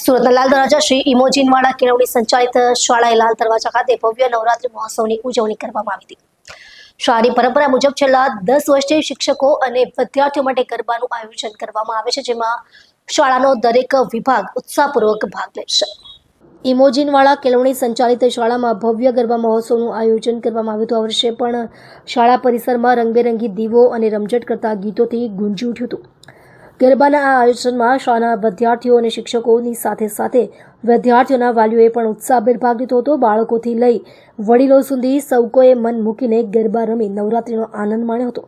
સુરતના લાલ દરવાજા શ્રી ઇમોજીનવાળા કેળવણી સંચાલિત શાળાએ લાલ દરવાજા ખાતે ભવ્ય નવરાત્રી મહોત્સવની ઉજવણી કરવામાં આવી હતી। શાળાની પરંપરા મુજબ છેલ્લા 10 વર્ષથી શિક્ષકો અને વિદ્યાર્થીઓ માટે ગરબાનું આયોજન કરવામાં આવે છે, જેમાં શાળાનો દરેક વિભાગ ઉત્સાહપૂર્વક ભાગ લેશે। ઇમોજીનવાળા કેળવણી સંચાલિત શાળામાં ભવ્ય ગરબા મહોત્સવનું આયોજન કરવામાં આવ્યું હતું। આ વર્ષે પણ શાળા પરિસરમાં રંગબેરંગી દીવો અને રમઝટ કરતા ગીતોથી ગુંજી ઉઠ્યું હતું। ગરબાના આ આયોજનમાં શાળાના વિદ્યાર્થીઓ અને શિક્ષકોની સાથે સાથે વિદ્યાર્થીઓના વાલીઓએ પણ ઉત્સાહભેર ભાગ લીધો હતો। બાળકોથી લઈ વડીલો સુધી સૌ કોઈએ મન મૂકીને ગરબા રમી નવરાત્રીનો આનંદ માણ્યો હતો।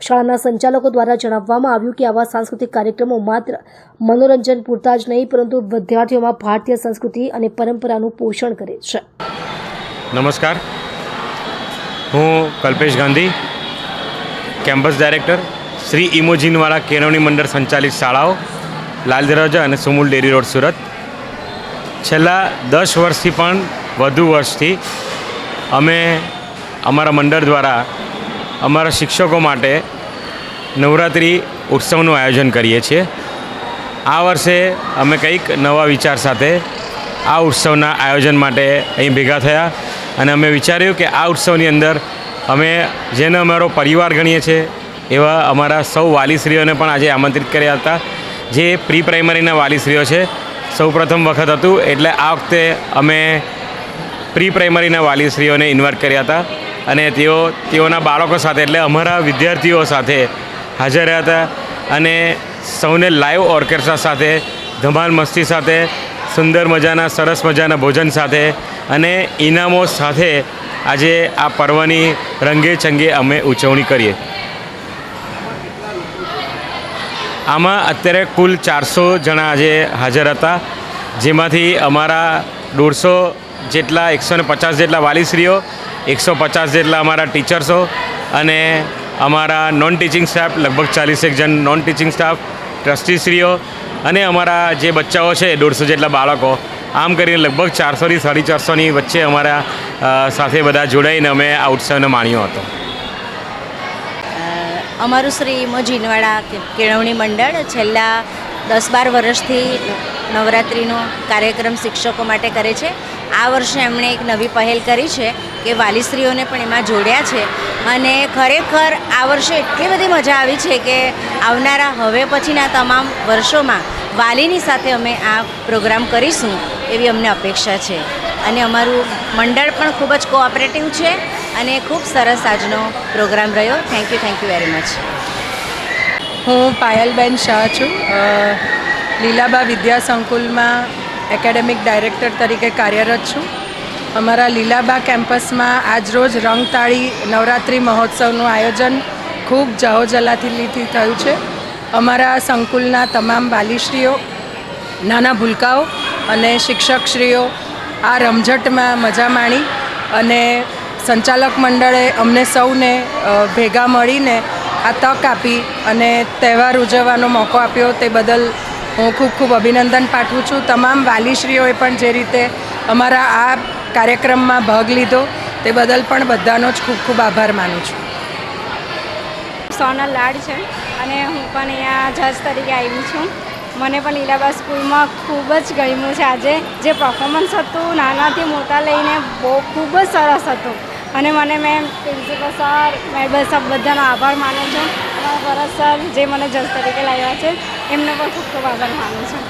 શાળાના સંચાલકો દ્વારા જણાવવામાં આવ્યું કે આવા સાંસ્કૃતિક કાર્યક્રમો માત્ર મનોરંજન પૂરતા જ નહીં, પરંતુ વિદ્યાર્થીઓમાં ભારતીય સંસ્કૃતિ અને પરંપરાનું પોષણ કરે છે। નમસ્કાર, હું કલ્પેશ ગાંધી, કેમ્પસ ડાયરેક્ટર શ્રી ઇમોજીનવાળા કેળવણી મંડળ સંચાલિત શાળાઓ લાલ દરવાજા અને સુમુલ ડેરી રોડ સુરત। છેલ્લા 10 વર્ષથી પણ વધુ વર્ષથી અમે અમારા મંડળ દ્વારા અમારા શિક્ષકો માટે નવરાત્રિ ઉત્સવનું આયોજન કરીએ છીએ। આ વર્ષે અમે કંઈક નવા વિચાર સાથે આ ઉત્સવના આયોજન માટે અહીં ભેગા થયા અને અમે વિચાર્યું કે આ ઉત્સવની અંદર અમે જેને અમારો પરિવાર ગણીએ છીએ એવા અમારા સૌ વાલીશ્રીઓને પણ આજે આમંત્રિત કર્યા હતા, જે પ્રી પ્રાઇમરીના વાલીશ્રીઓ છે। સૌ પ્રથમ વખત હતું એટલે આ વખતે અમે પ્રી પ્રાઇમરીના વાલીશ્રીઓને ઇન્વાઇટ કર્યા હતા અને તેઓના બાળકો સાથે એટલે અમારા વિદ્યાર્થીઓ સાથે હાજર રહ્યા હતા અને સૌને લાઈવ ઓર્કેસ્ટ્રા સાથે ધમાલ મસ્તી સાથે સુંદર મજાના સરસ મજાના ભોજન સાથે અને ઇનામો સાથે આજે આ પર્વની રંગે ચંગે અમે ઉજવણી કરીએ। આમાં અત્યારે કુલ 400 જણા આજે હાજર હતા, જેમાંથી અમારા 150 જેટલા 150 જેટલા વાલીશ્રીઓ, 150 જેટલા અમારા ટીચર્સો અને અમારા નોન ટીચિંગ સ્ટાફ લગભગ 41 જણ નોન ટીચિંગ સ્ટાફ, ટ્રસ્ટીશ્રીઓ અને અમારા જે બચ્ચાઓ છે 150 જેટલા બાળકો, આમ કરીને લગભગ 400થી 450ની વચ્ચે અમારા સાથે બધા જોડાઈને અમે આ ઉત્સવને માણ્યો હતો। અમારું શ્રી ઇમોજીનવાળા કેળવણી મંડળ છેલ્લા 10-12 વર્ષથી નવરાત્રિનો કાર્યક્રમ શિક્ષકો માટે કરે છે। આ વર્ષે એમણે એક નવી પહેલ કરી છે કે વાલીશ્રીઓને પણ એમાં જોડ્યા છે અને ખરેખર આ વર્ષે એટલી બધી મજા આવી છે કે આવનારા હવે પછીના તમામ વર્ષોમાં વાલીની સાથે અમે આ પ્રોગ્રામ કરીશું એવી અમને અપેક્ષા છે અને અમારું મંડળ પણ ખૂબ જ કોઓપરેટિવ છે અને ખૂબ સરસ આજનો પ્રોગ્રામ રહ્યો। Thank you very much. હું પાયલબેન શાહ છું, લીલાબા વિદ્યા સંકુલમાં એકેડેમિક ડાયરેક્ટર તરીકે કાર્યરત છું। અમારા લીલાબા કેમ્પસમાં આજરોજ રંગતાળી નવરાત્રિ મહોત્સવનું આયોજન ખૂબ જહોજલાથી થયું છે। અમારા સંકુલના તમામ વાલીશ્રીઓ, નાના ભૂલકાઓ અને શિક્ષકશ્રીઓ આ રમઝટમાં મજા માણી અને સંચાલક મંડળે અમને સૌને ભેગા મળીને આ તક આપી અને તહેવાર ઉજવવાનો મોકો આપ્યો તે બદલ હું ખૂબ અભિનંદન પાઠવું છું। તમામ વાલીશ્રીઓએ પણ જે રીતે અમારા આ કાર્યક્રમમાં ભાગ લીધો તે બદલ પણ બધાનો જ ખૂબ આભાર માનું છું। સોનલ લાડ છે અને હું પણ અહીંયા જજ તરીકે આવી છું। મને પણ લીલાબા સ્કૂલમાં ખૂબ જ ગમ્યું છે। આજે જે પરફોર્મન્સ હતું નાનાથી મોટા લઈને ખૂબ જ સરસ હતું અને મેં પ્રિન્સિપલ સર, મેડમ સર બધાનો આભાર માનું છું। અમારા ભરત સર જે મને જજ તરીકે લાવ્યા છે એમનો પણ ખૂબ આભાર માનું છું।